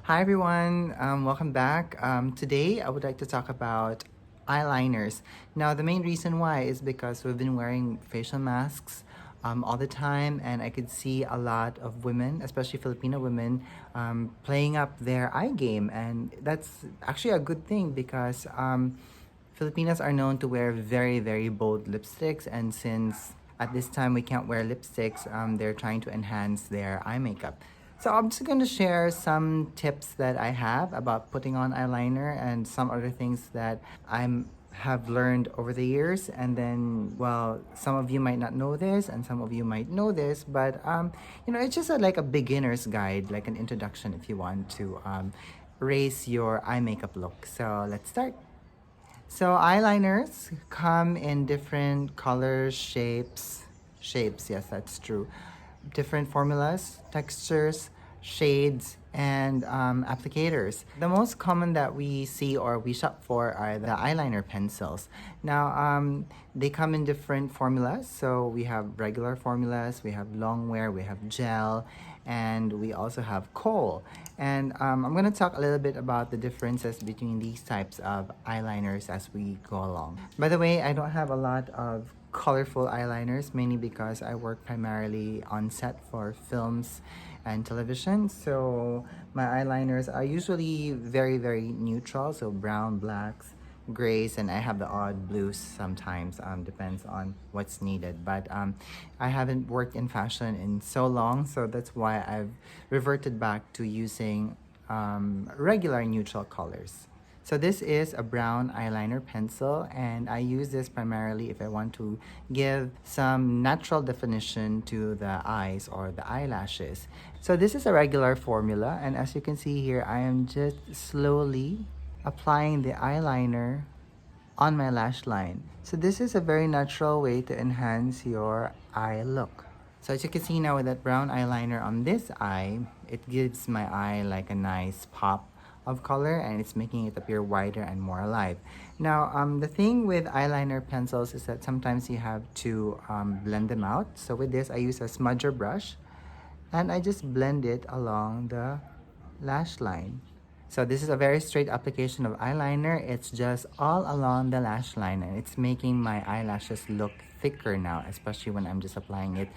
Hi everyone, welcome back. Today I would like to talk about eyeliners. Now the main reason why is because we've been wearing facial masks all the time, and I could see a lot of women, especially Filipino women, playing up their eye game, and that's actually a good thing because Filipinas are known to wear very bold lipsticks, and since at this time we can't wear lipsticks, they're trying to enhance their eye makeup. So I'm just going to share some tips that I have about putting on eyeliner and some other things that I'm have learned over the years. And then, well, some of you might not know this and some of you might know this, but it's just like a beginner's guide, like an introduction if you want to raise your eye makeup look. So let's start. So eyeliners come in different colors, shapes, yes, that's true. Different formulas, textures, shades, and applicators. The most common that we see or we shop for are the eyeliner pencils. Now, they come in different formulas. So we have regular formulas, we have long wear, we have gel, and we also have kohl. And I'm going to talk a little bit about the differences between these types of eyeliners as we go along. By the way, I don't have a lot of colorful eyeliners, mainly because I work primarily on set for films and television. So my eyeliners are usually very neutral, so brown, blacks, grays, and I have the odd blues sometimes. Depends on what's needed. But I haven't worked in fashion in so long, so that's why I've reverted back to using regular neutral colors. So this is a brown eyeliner pencil, and I use this primarily if I want to give some natural definition to the eyes or the eyelashes. So this is a regular formula, and as you can see here, I am just slowly applying the eyeliner on my lash line. So this is a very natural way to enhance your eye look. So as you can see now with that brown eyeliner on this eye, it gives my eye like a nice pop of color, and it's making it appear wider and more alive. Now, the thing with eyeliner pencils is that sometimes you have to blend them out. So with this, I use a smudger brush, and I just blend it along the lash line. So this is a very straight application of eyeliner. It's just all along the lash line, and it's making my eyelashes look thicker now, especially when I'm just applying it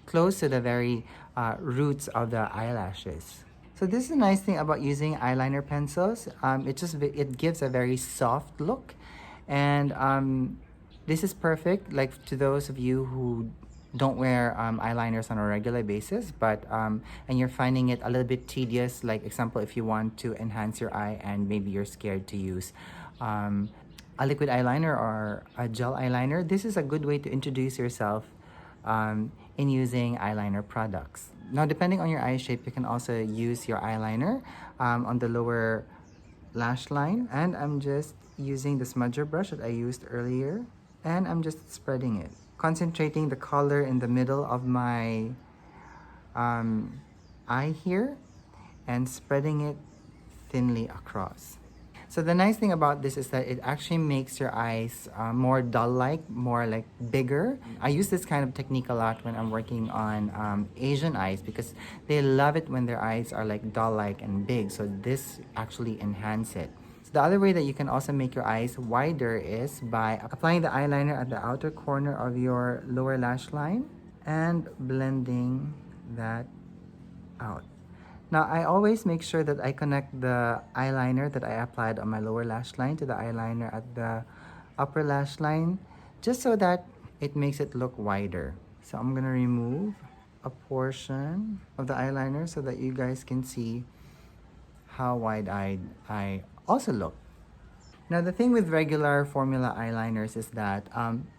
close to the very roots of the eyelashes. So this is a nice thing about using eyeliner pencils. It gives a very soft look, and this is perfect like to those of you who don't wear eyeliners on a regular basis, but and you're finding it a little bit tedious. Like example, if you want to enhance your eye and maybe you're scared to use a liquid eyeliner or a gel eyeliner, this is a good way to introduce yourself in using eyeliner products. Now, depending on your eye shape, you can also use your eyeliner on the lower lash line. And I'm just using the smudger brush that I used earlier, and I'm just spreading it, concentrating the color in the middle of my eye here and spreading it thinly across. So the nice thing about this is that it actually makes your eyes more dull-like, more like bigger. I use this kind of technique a lot when I'm working on Asian eyes because they love it when their eyes are like dull-like and big. So this actually enhances it. So the other way that you can also make your eyes wider is by applying the eyeliner at the outer corner of your lower lash line and blending that out. Now, I always make sure that I connect the eyeliner that I applied on my lower lash line to the eyeliner at the upper lash line, just so that it makes it look wider. So I'm gonna remove a portion of the eyeliner so that you guys can see how wide-eyed I also look. Now, the thing with regular formula eyeliners is that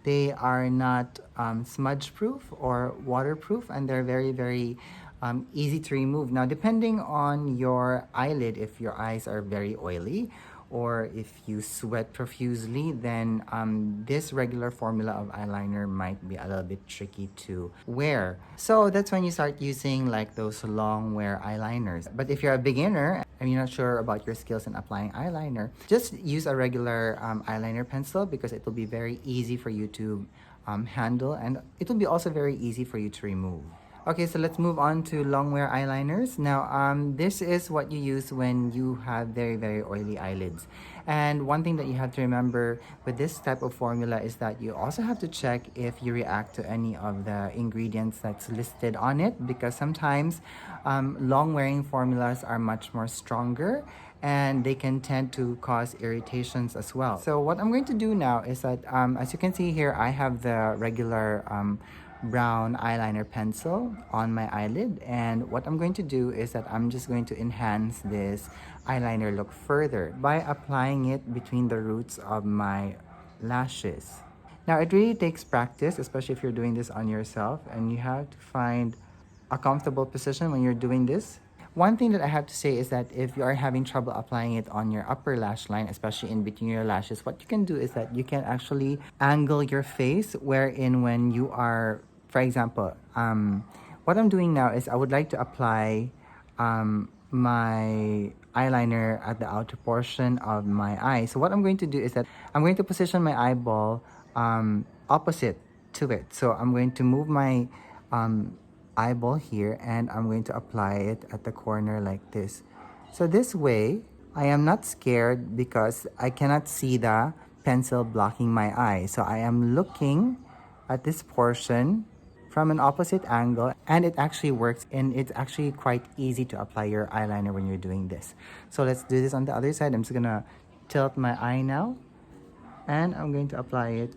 they are not smudge-proof or waterproof, and they're very easy to remove. Now, depending on your eyelid, if your eyes are very oily or if you sweat profusely, then this regular formula of eyeliner might be a little bit tricky to wear. So that's when you start using like those long wear eyeliners. But if you're a beginner and you're not sure about your skills in applying eyeliner, just use a regular eyeliner pencil because it will be very easy for you to handle, and it will be also very easy for you to remove. Okay, so let's move on to long wear eyeliners. Now, this is what you use when you have very, very oily eyelids. And one thing that you have to remember with this type of formula is that you also have to check if you react to any of the ingredients that's listed on it, because sometimes long wearing formulas are much more stronger and they can tend to cause irritations as well. So what I'm going to do now is that, as you can see here, I have the regular brown eyeliner pencil on my eyelid, and what I'm going to do is that I'm just going to enhance this eyeliner look further by applying it between the roots of my lashes. Now it really takes practice, especially if you're doing this on yourself, and you have to find a comfortable position when you're doing this. One thing that I have to say is that if you are having trouble applying it on your upper lash line, especially in between your lashes, what you can do is that you can actually angle your face, wherein when you are, for example, what I'm doing now is I would like to apply my eyeliner at the outer portion of my eye. So what I'm going to do is that I'm going to position my eyeball opposite to it. So I'm going to move my eyeball here, and I'm going to apply it at the corner like this. So this way, I am not scared because I cannot see the pencil blocking my eye. So I am looking at this portion from an opposite angle, and it actually works, and it's actually quite easy to apply your eyeliner when you're doing this. So let's do this on the other side. I'm just gonna tilt my eye now, and I'm going to apply it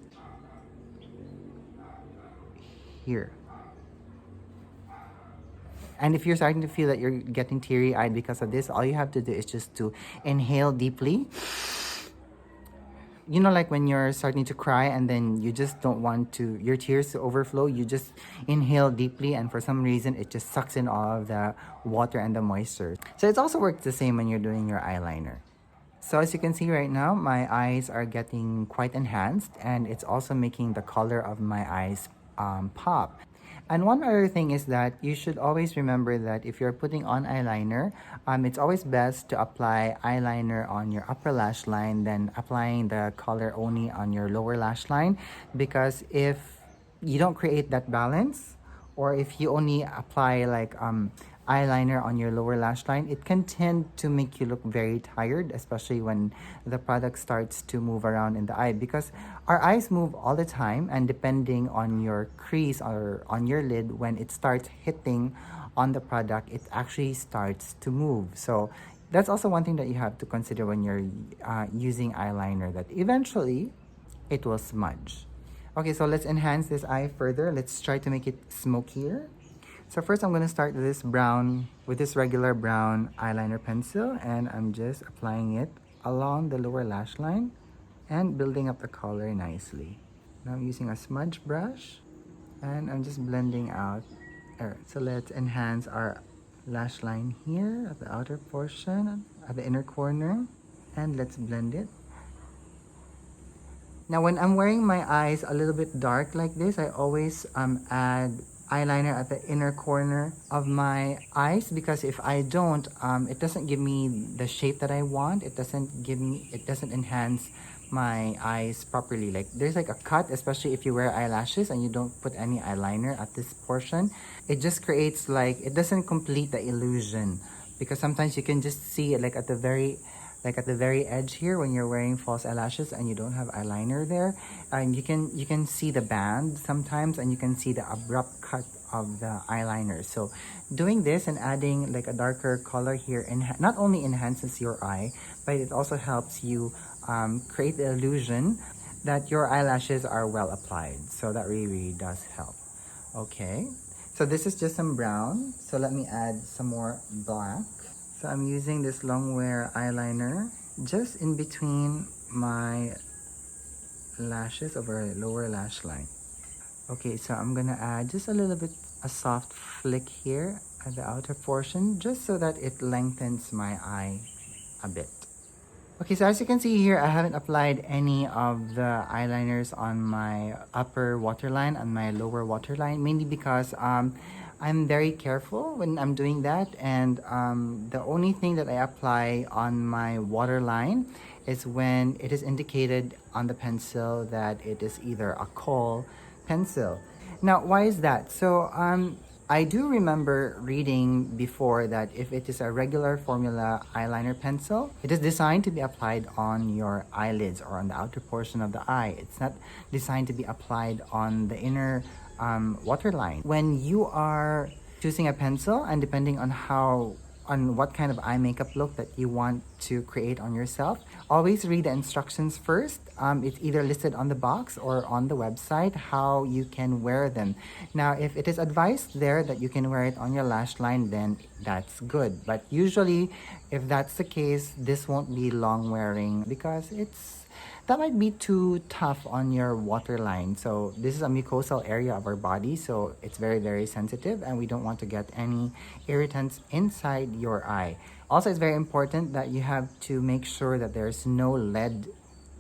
here. And if you're starting to feel that you're getting teary-eyed because of this, all you have to do is just to inhale deeply. You know, like when you're starting to cry and then you just don't want to, your tears to overflow, you just inhale deeply, and for some reason it just sucks in all of the water and the moisture. So it also works the same when you're doing your eyeliner. So as you can see right now, my eyes are getting quite enhanced, and it's also making the color of my eyes pop. And one other thing is that you should always remember that if you're putting on eyeliner, it's always best to apply eyeliner on your upper lash line than applying the color only on your lower lash line, because if you don't create that balance, or if you only apply like eyeliner on your lower lash line, it can tend to make you look very tired, especially when the product starts to move around in the eye, because our eyes move all the time, and depending on your crease or on your lid, when it starts hitting on the product, it actually starts to move. So that's also one thing that you have to consider when you're using eyeliner, that eventually it will smudge. Okay, so let's enhance this eye further. Let's try to make it smokier. So first I'm going to start with this brown, with this regular brown eyeliner pencil, and I'm just applying it along the lower lash line and building up the color nicely. Now I'm using a smudge brush, and I'm just blending out. Alright, so let's enhance our lash line here at the outer portion, at the inner corner, and let's blend it. Now when I'm wearing my eyes a little bit dark like this, I always add eyeliner at the inner corner of my eyes, because if I don't, it doesn't give me the shape that I want. It doesn't enhance my eyes properly. Like there's like a cut, especially if you wear eyelashes and you don't put any eyeliner at this portion. It just creates like, it doesn't complete the illusion, because sometimes you can just see it like at the very edge here when you're wearing false eyelashes and you don't have eyeliner there, and you can see the band sometimes, and you can see the abrupt cut of the eyeliner. So doing this and adding like a darker color here not only enhances your eye, but it also helps you create the illusion that your eyelashes are well applied. So that really does help. Okay, so this is just some brown, so let me add some more black. So I'm using this long wear eyeliner just in between my lashes over lower lash line. Okay, so I'm gonna add just a little bit, a soft flick here at the outer portion, just so that it lengthens my eye a bit. Okay, so as you can see here, I haven't applied any of the eyeliners on my upper waterline and my lower waterline, mainly because I'm very careful when I'm doing that, and the only thing that I apply on my waterline is when it is indicated on the pencil that it is either a kohl pencil. Now, why is that? So I do remember reading before that if it is a regular formula eyeliner pencil, it is designed to be applied on your eyelids or on the outer portion of the eye. It's not designed to be applied on the inner waterline. When you are choosing a pencil and depending on what kind of eye makeup look that you want to create on yourself, always read the instructions first. It's either listed on the box or on the website how you can wear them. Now, if it is advised there that you can wear it on your lash line, then that's good. But usually, if that's the case, this won't be long wearing because that might be too tough on your waterline. So this is a mucosal area of our body, so it's very, very sensitive, and we don't want to get any irritants inside your eye. Also, it's very important that you have to make sure that there's no lead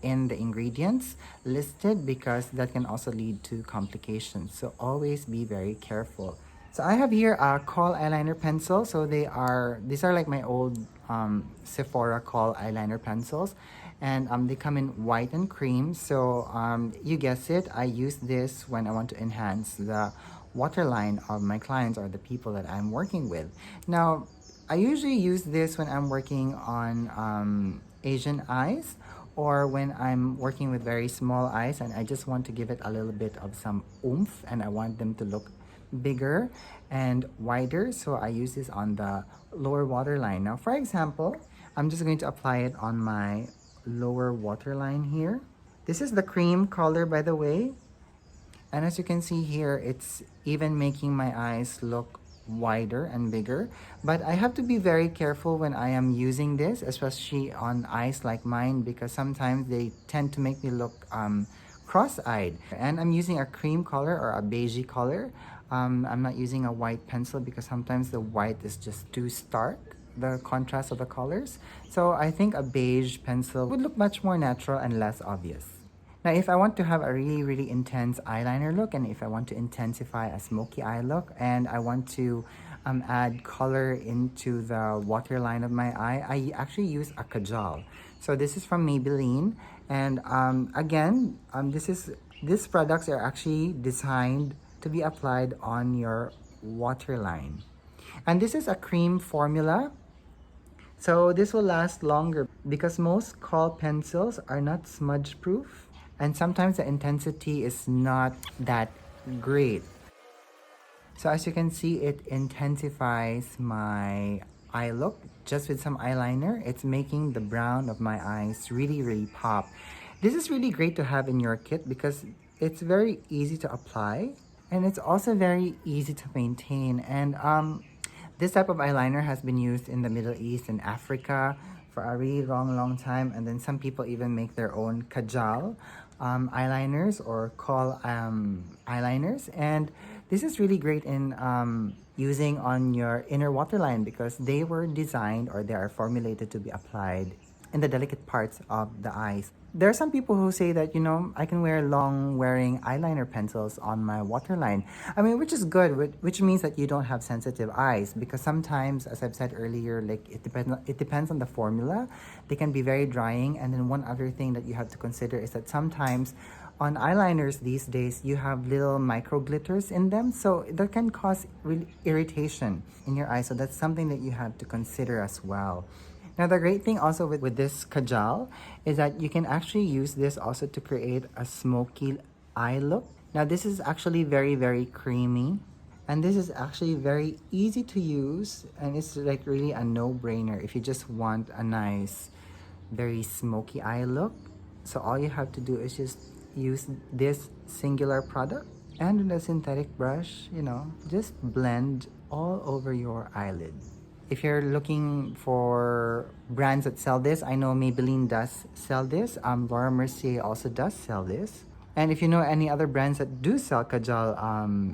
in the ingredients listed because that can also lead to complications. So always be very careful. So I have here a kohl eyeliner pencil. So these are like my old Sephora kohl eyeliner pencils, and they come in white and cream. So you guess it, I use this when I want to enhance the waterline of my clients or the people that I'm working with. Now, I usually use this when I'm working on Asian eyes, or when I'm working with very small eyes and I just want to give it a little bit of some oomph and I want them to look bigger and wider. So I use this on the lower waterline. Now, for example, I'm just going to apply it on my lower waterline here. This is the cream color, by the way. And as you can see here, it's even making my eyes look wider and bigger. But I have to be very careful when I am using this, especially on eyes like mine, because sometimes they tend to make me look cross-eyed. And I'm using a cream color or a beige color. I'm not using a white pencil because sometimes the white is just too stark, the contrast of the colors. So I think a beige pencil would look much more natural and less obvious. Now, if I want to have a really, really intense eyeliner look, and if I want to intensify a smoky eye look, and I want to add color into the waterline of my eye, I actually use a Kajal. So this is from Maybelline, and again, these products are actually designed to be applied on your waterline. And this is a cream formula. So this will last longer because most kohl pencils are not smudge proof, and sometimes the intensity is not that great. So as you can see, it intensifies my eye look just with some eyeliner. It's making the brown of my eyes really, really pop. This is really great to have in your kit because it's very easy to apply and it's also very easy to maintain. And this type of eyeliner has been used in the Middle East and Africa for a really long time. And then some people even make their own Kajal eyeliners or kohl eyeliners. And this is really great in using on your inner waterline because they were designed or they are formulated to be applied in the delicate parts of the eyes. There are some people who say that, I can wear long wearing eyeliner pencils on my waterline. I mean, which is good, which means that you don't have sensitive eyes because sometimes, as I've said earlier, like it depends on the formula. They can be very drying. And then one other thing that you have to consider is that sometimes on eyeliners these days, you have little micro glitters in them. So that can cause really irritation in your eye. So that's something that you have to consider as well. Now, the great thing also with this Kajal is that you can actually use this also to create a smoky eye look. Now, this is actually very, very creamy. And this is actually very easy to use. And it's like really a no-brainer if you just want a nice, very smoky eye look. So all you have to do is just use this singular product. And with a synthetic brush, just blend all over your eyelid. If you're looking for brands that sell this, I know Maybelline does sell this. Laura Mercier also does sell this. And if you know any other brands that do sell Kajal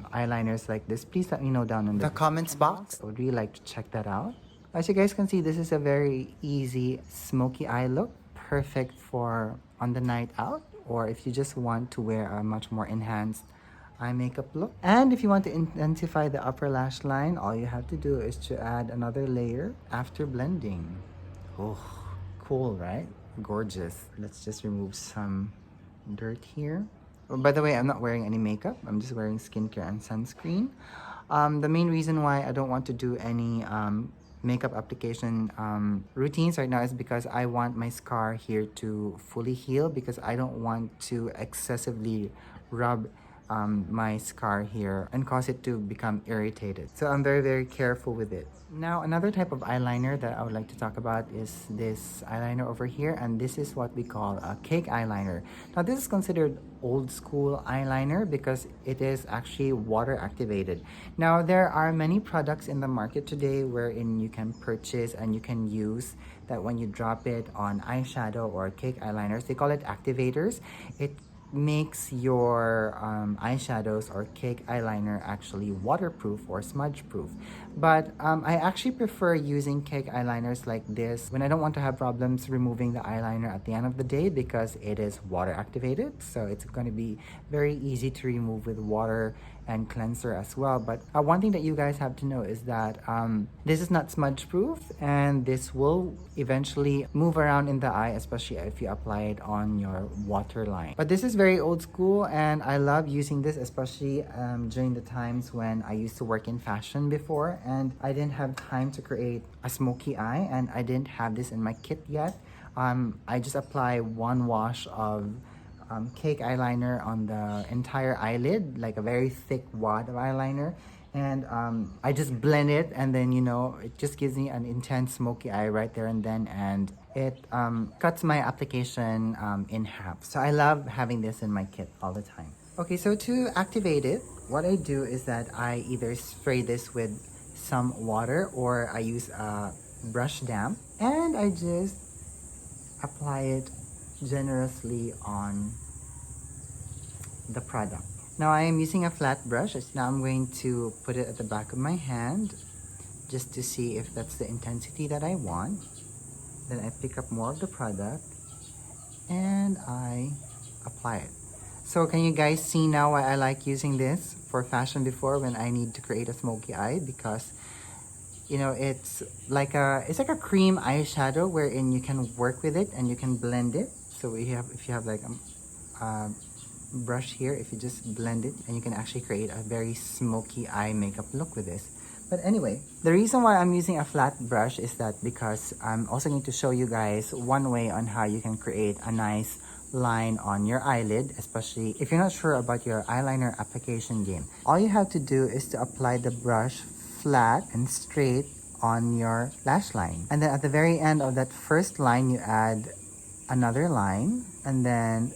eyeliners like this, please let me know down in the comments box. I would really like to check that out. As you guys can see, this is a very easy smoky eye look. Perfect for on the night out, or if you just want to wear a much more enhanced eye makeup look. And if you want to intensify the upper lash line, all you have to do is to add another layer after blending. Oh, cool, right? Gorgeous. Let's just remove some dirt here. Oh, by the way, I'm not wearing any makeup. I'm just wearing skincare and sunscreen. The main reason why I don't want to do any makeup application routines right now is because I want my scar here to fully heal, because I don't want to excessively rub my scar here and cause it to become irritated. So I'm very, very careful with it. Now, another type of eyeliner that I would like to talk about is this eyeliner over here, and this is what we call a cake eyeliner. Now, this is considered old school eyeliner because it is actually water activated. Now, there are many products in the market today wherein you can purchase and you can use that when you drop it on eyeshadow or cake eyeliners. They call it activators. It makes your eyeshadows or cake eyeliner actually waterproof or smudge proof. But I actually prefer using cake eyeliners like this when I don't want to have problems removing the eyeliner at the end of the day, because it is water activated, so it's going to be very easy to remove with water and cleanser as well. But one thing that you guys have to know is that this is not smudge proof, and this will eventually move around in the eye, especially if you apply it on your waterline. But this is very old school, and I love using this, especially during the times when I used to work in fashion before and I didn't have time to create a smoky eye, and I didn't have this in my kit yet. I just apply one wash of cake eyeliner on the entire eyelid, like a very thick wad of eyeliner, and I just blend it, and then it just gives me an intense smoky eye right there and then, and it cuts my application in half. So I love having this in my kit all the time. Okay, so to activate it, what I do is that I either spray this with some water or I use a brush damp, and I just apply it generously on the product. Now I am using a flat brush. Now I'm going to put it at the back of my hand just to see if that's the intensity that I want. Then I pick up more of the product and I apply it. So can you guys see now why I like using this for fashion before when I need to create a smoky eye? Because it's like a cream eyeshadow wherein you can work with it and you can blend it. So if you have like a brush here, if you just blend it, and you can actually create a very smoky eye makeup look with this. But anyway, the reason why I'm using a flat brush is that because I'm also going to show you guys one way on how you can create a nice line on your eyelid, especially if you're not sure about your eyeliner application game. All you have to do is to apply the brush flat and straight on your lash line, and then at the very end of that first line you add another line, and then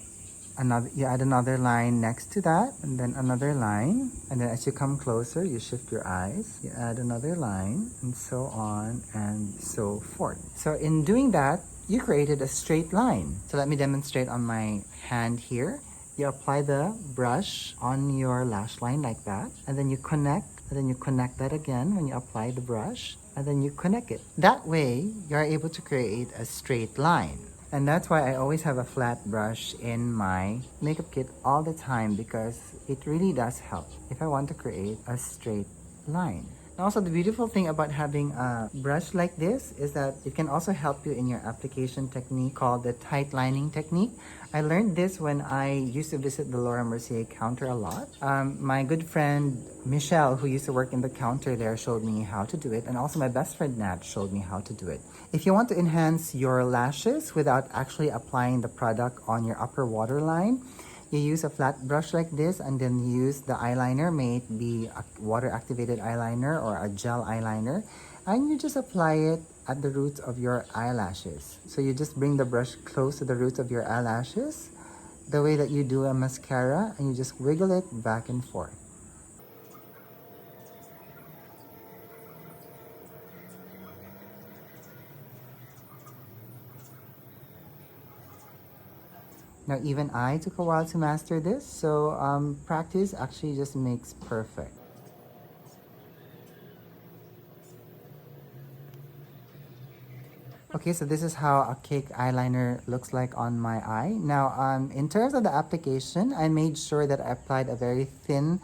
you add another line next to that, and then another line, and then as you come closer you shift your eyes, you add another line, and so on and so forth. So in doing that, you created a straight line. So let me demonstrate on my hand here. You apply the brush on your lash line like that, and then you connect, and then you connect that again when you apply the brush, and then you connect it. That way you're able to create a straight line. And that's why I always have a flat brush in my makeup kit all the time, because it really does help if I want to create a straight line. And also, the beautiful thing about having a brush like this is that it can also help you in your application technique called the tight lining technique. I learned this when I used to visit the Laura Mercier counter a lot. My good friend Michelle, who used to work in the counter there, showed me how to do it, and also my best friend Nat showed me how to do it. If you want to enhance your lashes without actually applying the product on your upper waterline, you use a flat brush like this, and then you use the eyeliner, may it be a water-activated eyeliner or a gel eyeliner, and you just apply it at the roots of your eyelashes. So you just bring the brush close to the roots of your eyelashes, the way that you do a mascara, and you just wiggle it back and forth. Now, even I took a while to master this, so practice actually just makes perfect. Okay, so this is how a cake eyeliner looks like on my eye. Now, in terms of the application, I made sure that I applied a very thin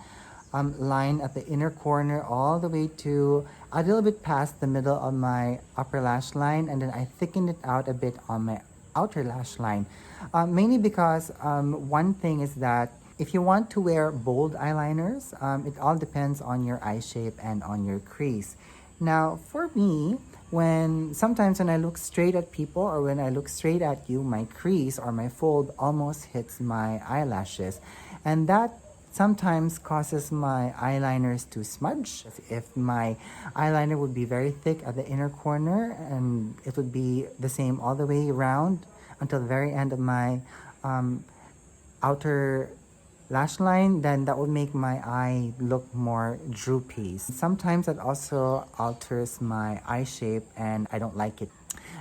line at the inner corner all the way to a little bit past the middle of my upper lash line, and then I thickened it out a bit on my outer lash line. Mainly because one thing is that If you want to wear bold eyeliners, it all depends on your eye shape and on your crease. Now, for me, sometimes when I look straight at people or when I look straight at you, my crease or my fold almost hits my eyelashes. And that sometimes causes my eyeliners to smudge. If my eyeliner would be very thick at the inner corner and it would be the same all the way around until the very end of my outer lash line, then that would make my eye look more droopy. Sometimes it also alters my eye shape and I don't like it.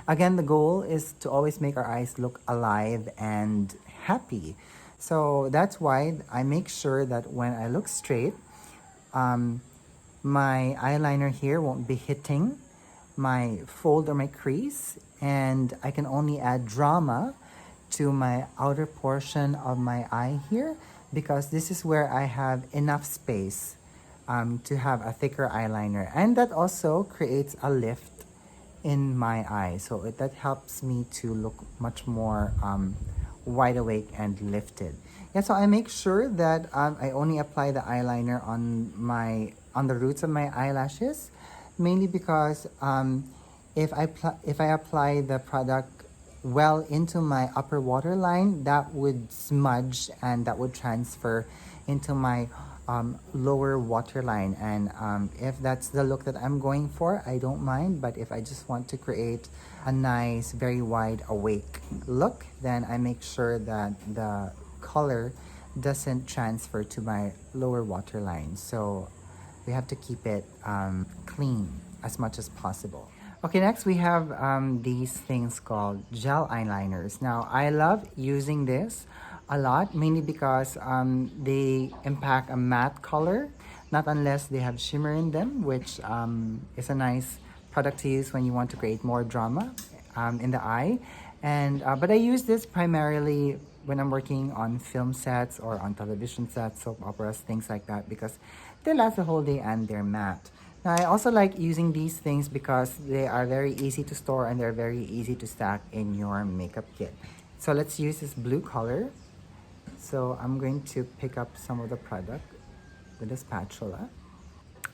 Again, the goal is to always make our eyes look alive and happy. So that's why I make sure that when I look straight, my eyeliner here won't be hitting my fold or my crease, and I can only add drama to my outer portion of my eye here because this is where I have enough space to have a thicker eyeliner, and that also creates a lift in my eye, so that helps me to look much more wide awake and lifted. Yeah, so I make sure that I only apply the eyeliner on the roots of my eyelashes, mainly because if I apply the product well into my upper waterline, that would smudge and that would transfer into my lower waterline. And if that's the look that I'm going for, I don't mind. But if I just want to create a nice, very wide awake look, then I make sure that the color doesn't transfer to my lower waterline. So we have to keep it clean as much as possible. Okay, next we have these things called gel eyeliners. Now, I love using this a lot, mainly because they impact a matte color, not unless they have shimmer in them, which is a nice product to use when you want to create more drama in the eye. And but I use this primarily when I'm working on film sets or on television sets, soap operas, things like that, because they last the whole day and they're matte. Now, I also like using these things because they are very easy to store and they're very easy to stack in your makeup kit. So let's use this blue color. So I'm going to pick up some of the product with a spatula.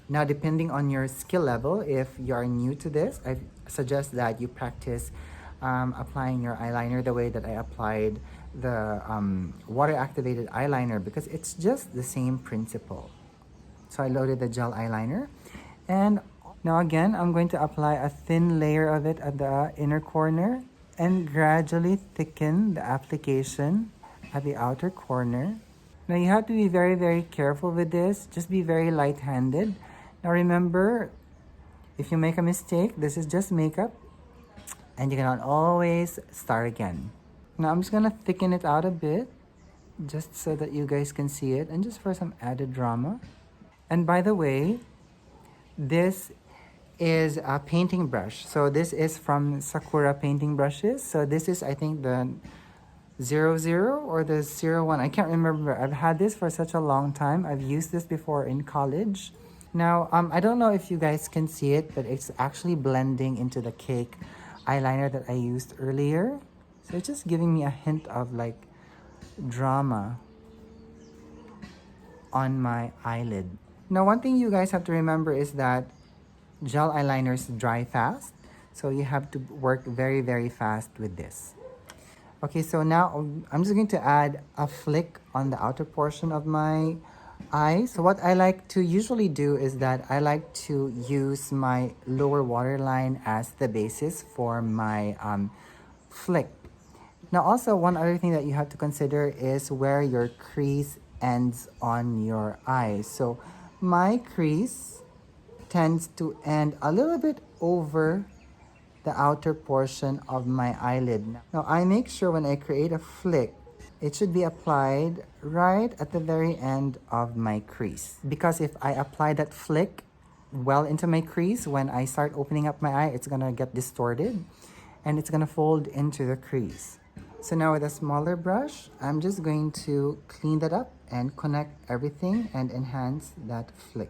Now, depending on your skill level, if you are new to this, I suggest that you practice applying your eyeliner the way that I applied the water-activated eyeliner, because it's just the same principle. So I loaded the gel eyeliner. And now again, I'm going to apply a thin layer of it at the inner corner and gradually thicken the application at the outer corner. Now you have to be very, very careful with this. Just be very light-handed. Now remember, if you make a mistake, this is just makeup and you cannot always start again. Now I'm just gonna thicken it out a bit just so that you guys can see it and just for some added drama. And by the way, this is a painting brush. So this is from Sakura painting brushes. So this is, I think, the 00 or the 01. I can't remember. I've had this for such a long time. I've used this before in college. Now, I don't know if you guys can see it, but it's actually blending into the cake eyeliner that I used earlier. So it's just giving me a hint of like drama on my eyelid. Now, one thing you guys have to remember is that gel eyeliners dry fast. So you have to work very, very fast with this. Okay, so now I'm just going to add a flick on the outer portion of my eye. So what I like to usually do is that I like to use my lower waterline as the basis for my flick. Now also, one other thing that you have to consider is where your crease ends on your eye. So my crease tends to end a little bit over the outer portion of my eyelid. Now I make sure when I create a flick, it should be applied right at the very end of my crease. Because if I apply that flick well into my crease, when I start opening up my eye, it's gonna get distorted and it's gonna fold into the crease. So now with a smaller brush, I'm just going to clean that up and connect everything and enhance that flick.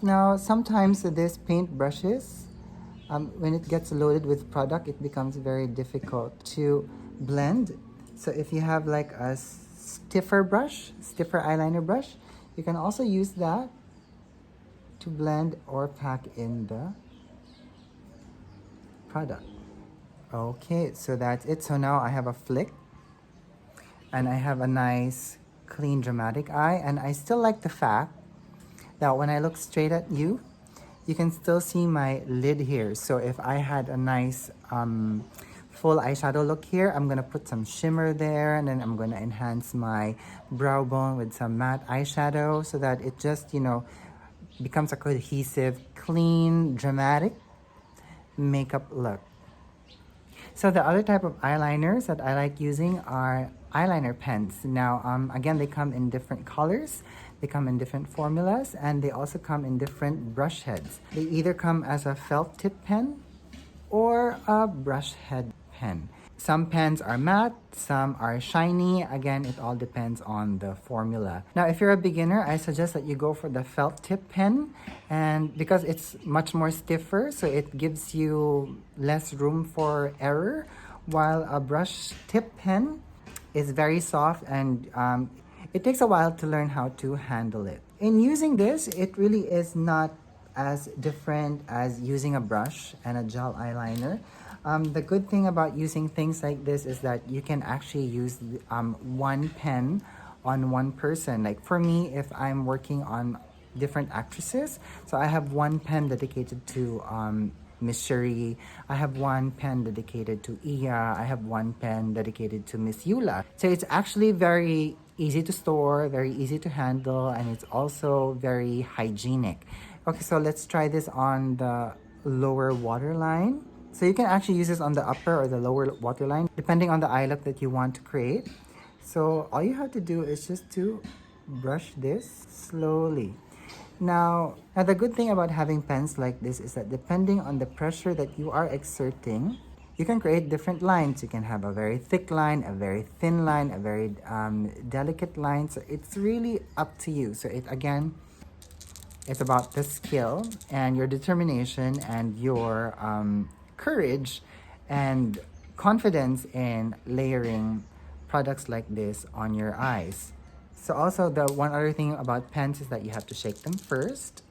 Now, sometimes this paint brushes, when it gets loaded with product, it becomes very difficult to blend. So if you have like a stiffer eyeliner brush, you can also use that to blend or pack in the product. Okay, so that's it. So now I have a flick and I have a nice clean dramatic eye, and I still like the fact that when I look straight at you, you can still see my lid here. So if I had a nice full eyeshadow look here, I'm gonna put some shimmer there, and then I'm gonna enhance my brow bone with some matte eyeshadow so that it just, you know, becomes a cohesive, clean, dramatic makeup look. So the other type of eyeliners that I like using are eyeliner pens. Now, again, they come in different colors, they come in different formulas, and they also come in different brush heads. They either come as a felt tip pen or a brush head pen. Some pens are matte, some are shiny. Again, it all depends on the formula. Now, if you're a beginner, I suggest that you go for the felt tip pen, and because it's much more stiffer, so it gives you less room for error, while a brush tip pen is very soft, and it takes a while to learn how to handle it. In using this, it really is not as different as using a brush and a gel eyeliner. The good thing about using things like this is that you can actually use one pen on one person. Like for me, if I'm working on different actresses, so I have one pen dedicated to Miss Cherie, I have one pen dedicated to Iya, I have one pen dedicated to Miss Yula. So it's actually very easy to store, very easy to handle, and it's also very hygienic. Okay, so let's try this on the lower waterline. So you can actually use this on the upper or the lower waterline, depending on the eye look that you want to create. So all you have to do is just to brush this slowly. Now the good thing about having pens like this is that depending on the pressure that you are exerting, you can create different lines. You can have a very thick line, a very thin line, a very delicate line. So it's really up to you. So it's about the skill and your determination and your courage and confidence in layering products like this on your eyes. So also, the one other thing about pens is that you have to shake them first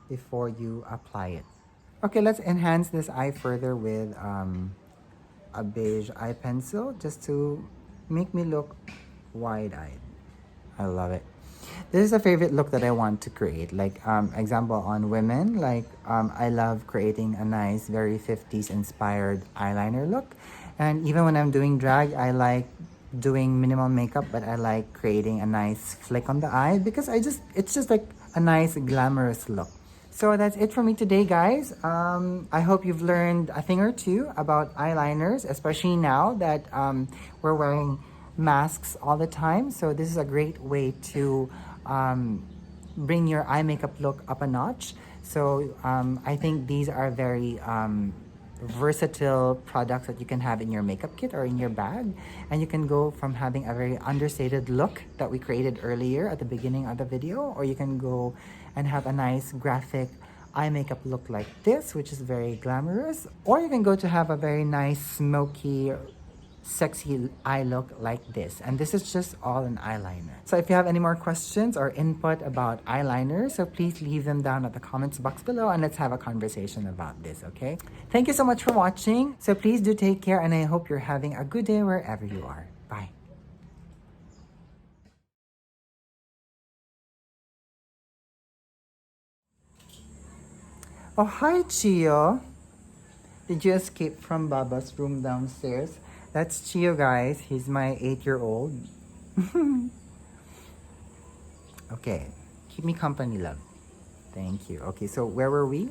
before you apply it. Okay, let's enhance this eye further with a beige eye pencil just to make me look wide-eyed. I love it. This is a favorite look that I want to create. Like example on women, like I love creating a nice, very 50s inspired eyeliner look. And even when I'm doing drag, I like doing minimal makeup, but I like creating a nice flick on the eye because it's just like a nice glamorous look. So that's it for me today, guys. I hope you've learned a thing or two about eyeliners, especially now that we're wearing masks all the time. So this is a great way to bring your eye makeup look up a notch. So I think these are very versatile products that you can have in your makeup kit or in your bag, and you can go from having a very understated look that we created earlier at the beginning of the video, or you can go and have a nice graphic eye makeup look like this, which is very glamorous, or you can go to have a very nice smoky sexy eye look like this, and this is just all an eyeliner. So if you have any more questions or input about eyeliner, so please leave them down at the comments box below and let's have a conversation about this. Okay, thank you so much for watching. So please do take care, and I hope you're having a good day wherever you are. Bye. Oh, hi, Chio. Did you escape from Baba's room downstairs? That's Chio, guys. He's my 8-year-old. Okay. Keep me company, love. Thank you. Okay, so where were we?